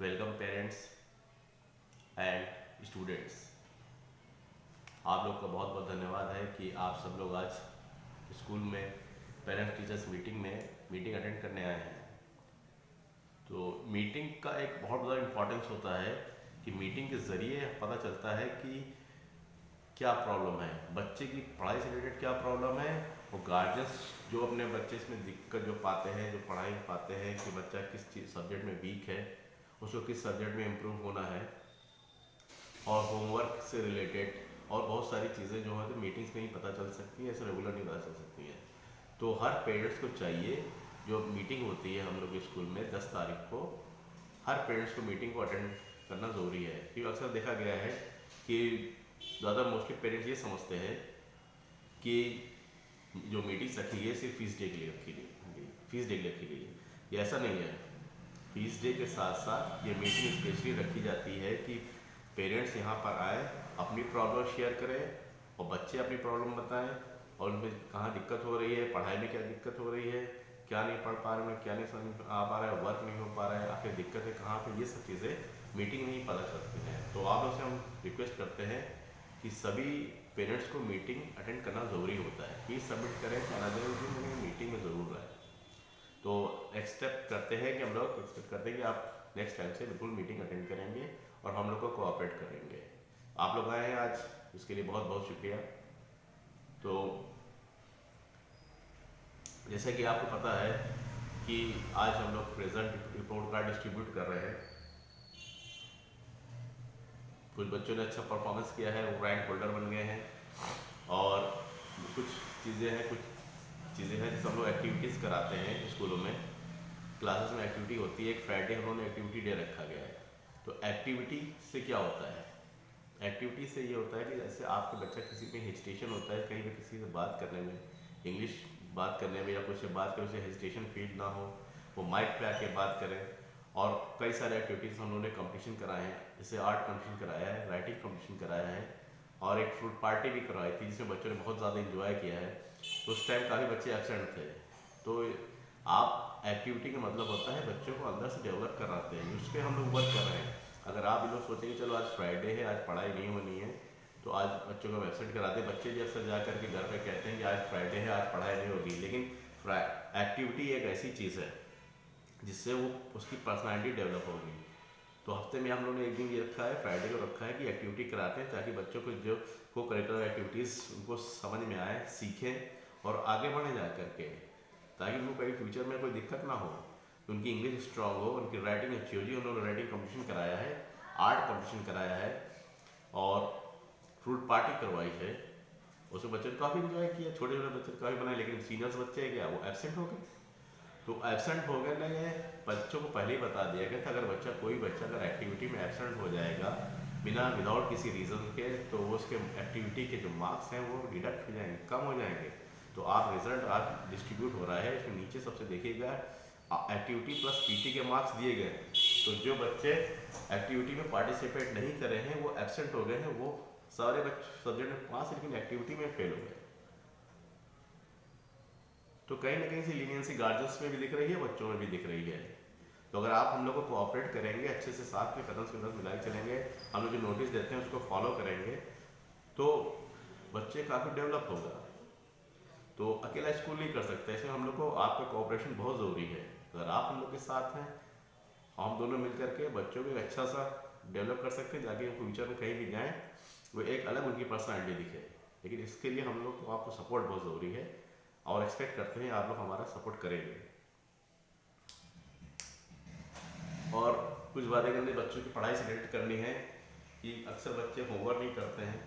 Welcome parents and students. आप लोग का बहुत बहुत धन्यवाद है कि आप सब लोग आज स्कूल में पेरेंट्स टीचर्स मीटिंग अटेंड करने आए हैं। तो मीटिंग का एक बहुत बड़ा इम्पोर्टेंस होता है कि मीटिंग के ज़रिए पता चलता है कि क्या प्रॉब्लम है, बच्चे की पढ़ाई से रिलेटेड क्या प्रॉब्लम है, और गार्जियंस जो अपने बच्चे इसमें दिक्कत जो पाते हैं, जो पढ़ाई पाते हैं कि बच्चा किस चीज़ सब्जेक्ट में वीक है, उसको किस सब्जेक्ट में इम्प्रूव होना है, और होमवर्क से रिलेटेड और बहुत सारी चीज़ें जो है तो मीटिंग्स में ही पता चल सकती हैं, ऐसे रेगुलर नहीं पता चल सकती हैं। तो हर पेरेंट्स को चाहिए, जो मीटिंग होती है हम लोग के स्कूल में 10 तारीख को, हर पेरेंट्स को मीटिंग को अटेंड करना ज़रूरी है। क्योंकि अक्सर देखा गया है कि ज़्यादा मोस्टली पेरेंट्स ये समझते हैं कि जो मीटिंग्स रखी गई है सिर्फ फीस डे के लिए रखी गई, फीस डे के लिए रखी गई है। ये ऐसा नहीं है। फीस डे के साथ साथ ये मीटिंग स्पेशली रखी जाती है कि पेरेंट्स यहाँ पर आए, अपनी प्रॉब्लम शेयर करें और बच्चे अपनी प्रॉब्लम बताएं, और उनमें कहाँ दिक्कत हो रही है, पढ़ाई में क्या दिक्कत हो रही है, क्या नहीं पढ़ पा रहे हैं, क्या नहीं समझ आ पा रहा है, वर्क नहीं हो पा रहा है, आखिर दिक्कत है कहाँ पे, ये सब चीज़ें मीटिंग में ही पता चलती हैं। तो आप लोग से हम रिक्वेस्ट करते हैं कि सभी पेरेंट्स को मीटिंग अटेंड करना ज़रूरी होता है। फीस सबमिट करें चाहे ना दें, मीटिंग में ज़रूर आए। तो नेक्स्ट स्टेप करते हैं कि हम लोग एक्सपेक्ट करते हैं कि आप नेक्स्ट टाइम से बिल्कुल मीटिंग अटेंड करेंगे और हम लोग को कोऑपरेट करेंगे। आप लोग आए हैं आज, इसके लिए बहुत बहुत शुक्रिया। तो जैसा कि आपको पता है कि आज हम लोग रिजल्ट रिपोर्ट कार्ड डिस्ट्रीब्यूट कर रहे हैं। कुछ बच्चों ने अच्छा परफॉर्मेंस किया है, वो रैंक होल्डर बन गए हैं, और कुछ चीज़ें हैं जिससे हम लोग एक्टिविटीज़ कराते हैं स्कूलों में। क्लासेस में एक्टिविटी होती है, एक फ्राइडे हम लोगों ने एक्टिविटी डे रखा गया है। तो एक्टिविटी से क्या होता है? एक्टिविटी से ये होता है कि जैसे आपके बच्चा किसी में हेजिटेशन होता है, कहीं भी किसी से बात करने में, इंग्लिश बात करने में या कुछ से बात करने से हेजिटेशन फील ना हो, वो माइक पे आके बात करें। और कई सारे एक्टिविटीज़ हम लोगों ने कंपटीशन कराए हैं, जैसे आर्ट कंपटीशन कराया है, राइटिंग कंपटीशन कराया है, और एक फ्रूट पार्टी भी करवाई थी जिसमें बच्चों ने बहुत ज़्यादा इंजॉय किया है। तो उस टाइम काफ़ी बच्चे एब्सेंट थे। तो आप एक्टिविटी का मतलब होता है बच्चों को अंदर से डेवलप कराते हैं, उस पर हम लोग वर्क कर रहे हैं। अगर आप ये लोग सोचेंगे चलो आज फ्राइडे है, आज पढ़ाई नहीं होनी है, तो आज बच्चों को एब्सेंट कराते हैं। बच्चे भी अक्सर जा करके घर पे कहते हैं कि आज फ्राइडे है, आज पढ़ाई नहीं होगी। लेकिन एक्टिविटी एक ऐसी चीज़ है जिससे वो उसकी पर्सनालिटी डेवलप होगी। तो हफ्ते में हम लोगों ने एक दिन ये रखा है, फ्राइडे को रखा है कि एक्टिविटी कराते हैं, ताकि बच्चों को जो को करिकुलर एक्टिविटीज़ उनको समझ में आए, सीखें और आगे बढ़े जा करके, ताकि उनको कभी फ्यूचर में कोई दिक्कत ना हो, उनकी इंग्लिश स्ट्रांग हो, उनकी राइटिंग अच्छी हो जी। उन्होंने राइटिंग कंपटीशन कराया है, आर्ट कंपटीशन कराया है, और फ्रूट पार्टी करवाई है। उसमें बच्चे काफ़ी इंजॉय किया, छोटे छोटे बच्चे काफ़ी बनाए। लेकिन सीनियर्स बच्चे हैं क्या, वो एबसेंट हो गए। तो एबसेंट हो गए नहीं है, बच्चों को पहले ही बता दिया गया था अगर कोई बच्चा अगर एक्टिविटी में एबसेंट हो जाएगा विदाउट किसी रीज़न के, तो वो उसके एक्टिविटी के जो मार्क्स हैं वो डिडक्ट हो जाएंगे, कम हो जाएंगे। तो आप रिजल्ट आज डिस्ट्रीब्यूट हो रहा है, इसमें नीचे सबसे देखिएगा एक्टिविटी प्लस पीटी के मार्क्स दिए गए। तो जो बच्चे एक्टिविटी में पार्टिसिपेट नहीं कर रहे हैं, वो एबसेंट हो गए हैं, वो सारे बच्चे सब्जेक्ट में पास, लेकिन एक्टिविटी में फेल हो गए। तो कहीं ना कहीं से लीनियंसी गार्जियंस में भी दिख रही है, बच्चों में भी दिख रही है। तो अगर आप हम लोग को कोऑपरेट करेंगे, अच्छे से साथ में कदम से कदम मिला के चलेंगे, हम लोग जो नोटिस देते हैं उसको फॉलो करेंगे, तो बच्चे काफ़ी डेवलप होगा। तो अकेला स्कूल नहीं कर सकते, इसमें हम लोग को आपका कोऑपरेशन बहुत ज़रूरी है। अगर आप हम लोग के साथ हैं, हम दोनों मिल करके बच्चों को एक अच्छा सा डेवलप कर सकते हैं, ताकि फ्यूचर में कहीं भी जाएँ वो एक अलग उनकी पर्सनैलिटी दिखे। लेकिन इसके लिए हम लोग को आपको सपोर्ट बहुत ज़रूरी है, और एक्सपेक्ट करते हैं आप लोग हमारा सपोर्ट करेंगे। और कुछ बातें करनी बच्चों की पढ़ाई से रिलेटेड करनी है कि अक्सर बच्चे होमवर्क नहीं करते हैं,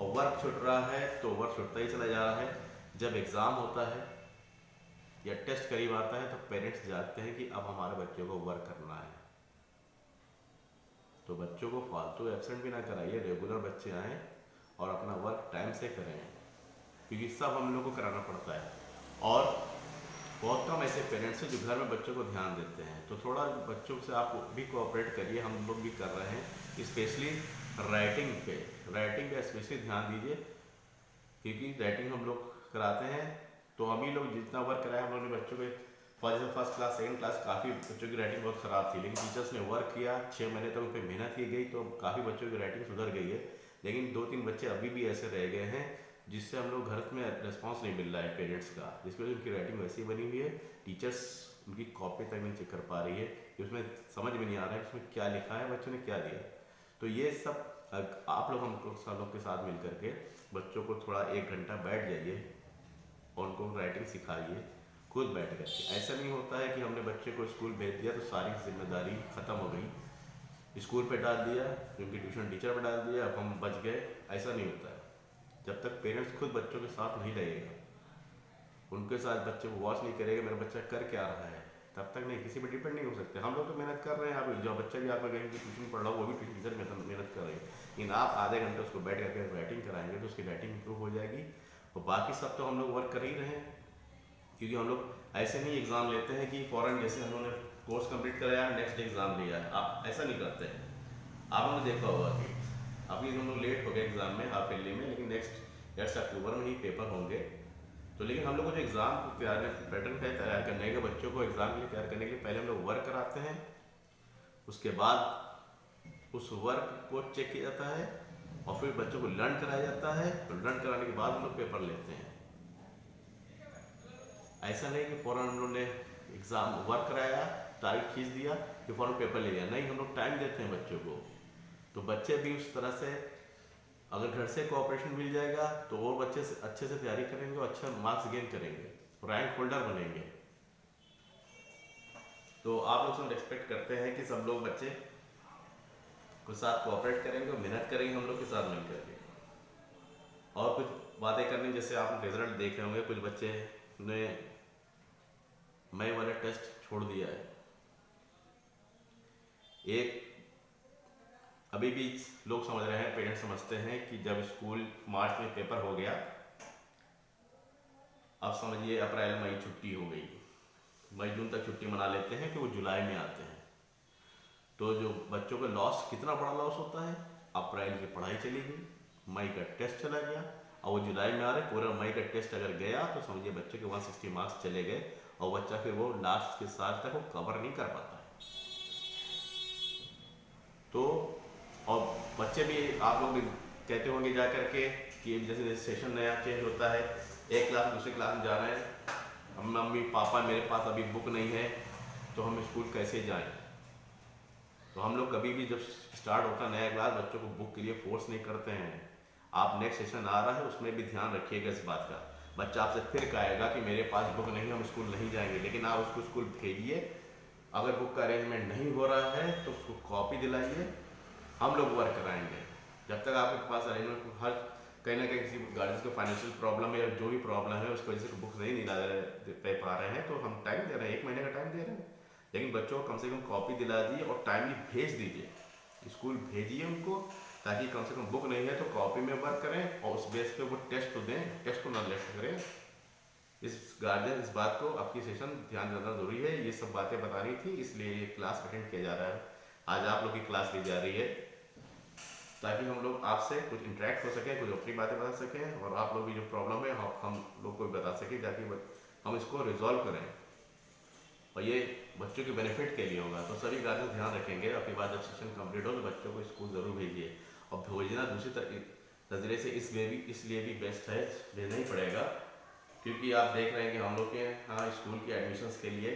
और वर्क छूट रहा है तो वर्क छूटता ही चला जा रहा है। जब एग्ज़ाम होता है या टेस्ट करीब आता है तो पेरेंट्स जानते हैं कि अब हमारे बच्चों को वर्क करना है। तो बच्चों को फालतू एब्सेंट भी ना कराइए, रेगुलर बच्चे आएँ और अपना वर्क टाइम से करें, क्योंकि सब हम लोग को कराना पड़ता है। और बहुत कम ऐसे पेरेंट्स हैं जो घर में बच्चों को ध्यान देते हैं। तो थोड़ा बच्चों से आप भी कोऑपरेट करिए, हम लोग भी कर रहे हैं। स्पेशली राइटिंग पे स्पेशली ध्यान दीजिए, क्योंकि राइटिंग हम लोग कराते हैं। तो हम ही लोग जितना वर्क कराए, हम लोगों ने बच्चों को फर्स्ट क्लास सेकंड क्लास काफ़ी बच्चों की राइटिंग बहुत ख़राब थी, लेकिन टीचर्स ने वर्क किया, 6 महीने तक उन पर मेहनत की गई, तो काफ़ी बच्चों की राइटिंग सुधर गई है। लेकिन 2-3 बच्चे अभी भी ऐसे रह गए हैं जिससे हम लोग घर में रिस्पॉन्स नहीं मिल रहा है पेरेंट्स का, जिसकी वजह से उनकी राइटिंग वैसी बनी हुई है, टीचर्स उनकी कॉपी तक नहीं चेक कर पा रही है कि उसमें समझ में नहीं आ रहा है उसमें क्या लिखा है, बच्चों ने क्या दिया। तो ये सब आप लोग हम लोग सब लोग के साथ मिल करके बच्चों को थोड़ा 1 घंटा बैठ जाइए और उनको राइटिंग सिखाइए खुद बैठ करके। ऐसा नहीं होता है कि हमने बच्चे को स्कूल भेज दिया तो सारी जिम्मेदारी ख़त्म हो गई, स्कूल पे डाल दिया, क्योंकि ट्यूशन टीचर पे डाल दिया, अब हम बच गए। ऐसा नहीं होता है। जब तक पेरेंट्स खुद बच्चों के साथ नहीं रहेगा, उनके साथ बच्चे को वॉच नहीं करेगा मेरा बच्चा कर क्या रहा है, तब तक नहीं किसी पर डिपेंड नहीं हो सकते। हम लोग तो मेहनत कर रहे हैं, आप जो बच्चा भी आपका कहीं ट्यूशन पढ़ रहा हो वो भी टीचर मेहनत कर रहे हैं, लेकिन आप आधे घंटे उसको बैठ करके राइटिंग कराएंगे तो उसकी राइटिंग इंप्रूव हो जाएगी। और बाकी सब तो हम लोग वर्क कर ही रहे हैं, क्योंकि हम लोग ऐसे नहीं एग्ज़ाम लेते हैं कि फ़ौरन जैसे हम लोगों ने कोर्स कंप्लीट कराया नेक्स्ट डे एग्ज़ाम लिया है, आप ऐसा नहीं करते हैं। आप लोगों ने देखा होगा कि अभी हम लोग लेट हो गए एग्ज़ाम में हाफ ईयरली में, लेकिन नेक्स्ट अक्टूबर में ही पेपर होंगे। तो लेकिन हम लोग को जो एग्ज़ाम तैयार पैटर्न है तैयार करने के, बच्चों को एग्ज़ाम के लिए तैयार करने के लिए पहले हम लोग वर्क कराते हैं, उसके बाद उस वर्क को चेक किया जाता है और फिर बच्चों को लर्न कराया जाता है, तो लर्न कराने के बाद हम लोग पेपर लेते हैं। ऐसा नहीं कि फ़ौरन हम लोग ने एग्ज़ाम वर्क कराया, तारीख खींच दिया कि फ़ौरन पेपर ले लिया, नहीं, हम लोग टाइम देते हैं बच्चों को। तो बच्चे भी उस तरह से अगर घर से कोऑपरेशन मिल जाएगा तो और बच्चे से अच्छे से तैयारी करेंगे और अच्छा मार्क्स गेन करेंगे, रैंक होल्डर बनेंगे। तो आप लोग से एक्सपेक्ट करते हैं कि सब लोग बच्चे के साथ कोऑपरेट करेंगे और मेहनत करेंगे हम लोग के साथ मिल करके। और कुछ बातें करनी, जैसे आप रिजल्ट देख रहे होंगे, कुछ बच्चे ने मई वाला टेस्ट छोड़ दिया है। एक अभी भी लोग समझ रहे हैं, पेरेंट्स समझते हैं कि जब स्कूल मार्च में पेपर हो गया, अब समझिए अप्रैल मई छुट्टी हो गई, मई जून तक छुट्टी मना लेते हैं कि वो जुलाई में आते हैं। तो जो बच्चों का लॉस, कितना बड़ा लॉस होता है, अप्रैल की पढ़ाई चली गई, मई का टेस्ट चला गया और वो जुलाई में आ रहे, पूरा मई का टेस्ट अगर गया तो समझिए बच्चे के 160 मार्क्स चले गए और बच्चा फिर वो लास्ट के साल तक वो कवर नहीं कर पाता है। तो और बच्चे भी, आप लोग भी कहते होंगे जा करके कि जैसे सेशन नया चेंज होता है, एक क्लास दूसरी क्लास में जा रहे हैं, मम्मी पापा मेरे पास अभी बुक नहीं है तो हम स्कूल कैसे जाएं। तो हम लोग कभी भी जब स्टार्ट होता है नया क्लास, बच्चों को बुक के लिए फोर्स नहीं करते हैं। आप नेक्स्ट सेशन आ रहा है उसमें भी ध्यान रखिएगा इस बात का। बच्चा आपसे फिर कहेगा कि मेरे पास बुक नहीं है, हम स्कूल नहीं जाएंगे, लेकिन आप उसको स्कूल भेजिए। अगर बुक का अरेंजमेंट नहीं हो रहा है तो उसको कॉपी दिलाइए, हम लोग वर्क कराएंगे। जब तक आपके पास अरेंजमेंट, हर कहीं ना कहीं किसी गार्जियन को फाइनेंशियल प्रॉब्लम है या जो भी प्रॉब्लम है उसकी वजह से बुक्स नहीं दे पा रहे हैं, तो हम टाइम दे रहे हैं, 1 महीने का टाइम दे रहे हैं, लेकिन बच्चों को कम से कम कॉपी दिला दीजिए और टाइमली भेज दीजिए, स्कूल भेजिए उनको, ताकि कम से कम बुक नहीं है तो कॉपी में वर्क करें और उस बेस पे वो टेस्ट तो दें, टेस्ट को ना लेट करें। इस गार्जियन इस बात को आपकी सेशन ध्यान देना जरूरी है। ये सब बातें बतानी थी, इसलिए ये क्लास अटेंड किया जा रहा है। आज आप लोग की क्लास ली जा रही है ताकि हम लोग आपसे कुछ इंटरेक्ट हो सके, कुछ अपनी बातें बता सकें और आप लोग की जो प्रॉब्लम है हम लोग को भी बता सकें, ताकि हम इसको रिजॉल्व करें और ये बच्चों के बेनिफिट के लिए होगा। तो सभी गार्जियन ध्यान रखेंगे, आपके बाद जब सेशन कंप्लीट हो तो बच्चों को स्कूल ज़रूर भेजिए। और भेजना दूसरी नज़रिए से इसलिए भी बेस्ट है, भेजना ही पड़ेगा, क्योंकि आप देख रहे हैं कि हम लोग के यहाँ स्कूल की एडमिशन्स के लिए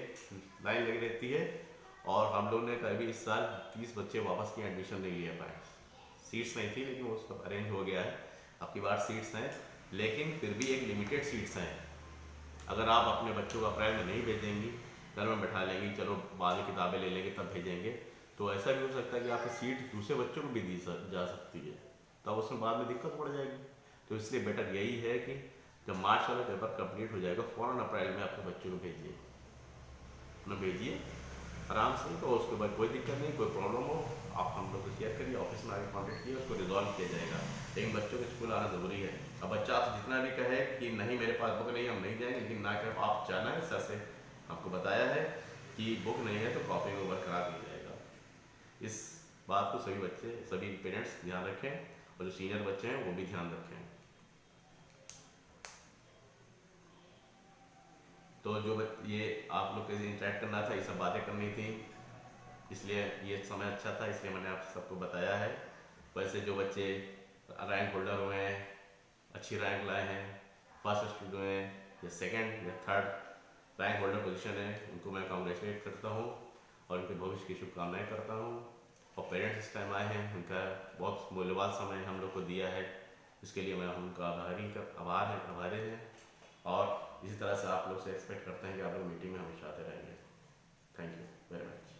लाइन लगी रहती है और हम लोग ने कभी इस साल 30 बच्चे वापस की एडमिशन नहीं ले पाए। सीट्स नहीं थी लेकिन वो सब अरेंज हो गया है, आपकी बार सीट्स हैं, लेकिन फिर भी एक लिमिटेड सीट्स हैं। अगर आप अपने बच्चों को अप्रैल में नहीं भेजेंगी, घर में बैठा लेंगी, चलो बाद में किताबें ले लेंगे तब भेजेंगे, तो ऐसा भी हो सकता है कि आपकी सीट दूसरे बच्चों को भी दी जा सकती है, तब उसमें बाद में दिक्कत पड़ जाएगी। तो इसलिए बेटर यही है कि जब मार्च वाला पेपर कंप्लीट हो जाएगा फ़ौरन अप्रैल में अपने बच्चों को भेजिए, ना भेजिए आराम से, तो उसके बाद कोई दिक्कत नहीं, कोई प्रॉब्लम हो आप हम लोग को शेयर करिए, ऑफिस में आके कॉन्टेक्ट कीजिए, उसको रिजॉल्व किया जाएगा। लेकिन बच्चों को स्कूल आना ज़रूरी है। अब बच्चा आपसे जितना भी कहे कि नहीं मेरे पास बुक नहीं, हम नहीं जाएंगे, लेकिन ना कर आप जाना है, सर से आपको बताया है कि बुक नहीं है तो कॉपी में वर्क करा दिया जाएगा। इस बात को सभी बच्चे, सभी पेरेंट्स ध्यान रखें और जो सीनियर बच्चे हैं वो भी ध्यान रखें। तो ये आप लोग के इंटरेक्ट करना था, ये सब बातें करनी थी, इसलिए ये समय अच्छा था, इसलिए मैंने आप सबको बताया है। वैसे जो बच्चे रैंक होल्डर हुए हैं, अच्छी रैंक लाए हैं, फर्स्ट स्टूडेंट हुए हैं या सेकंड या थर्ड रैंक होल्डर पोजीशन है, उनको मैं कॉन्ग्रेचुलेट करता हूँ और उनके भविष्य की शुभकामनाएं करता हूँ। और पेरेंट्स इस टाइम आए हैं, उनका बहुत मूल्यवान समय हम लोग को दिया है, इसके लिए मैं उनका आभारी हैं। और इसी तरह से आप लोग से एक्सपेक्ट करते हैं कि आप लोग मीटिंग में हमेशा आते रहेंगे। Thank you very much.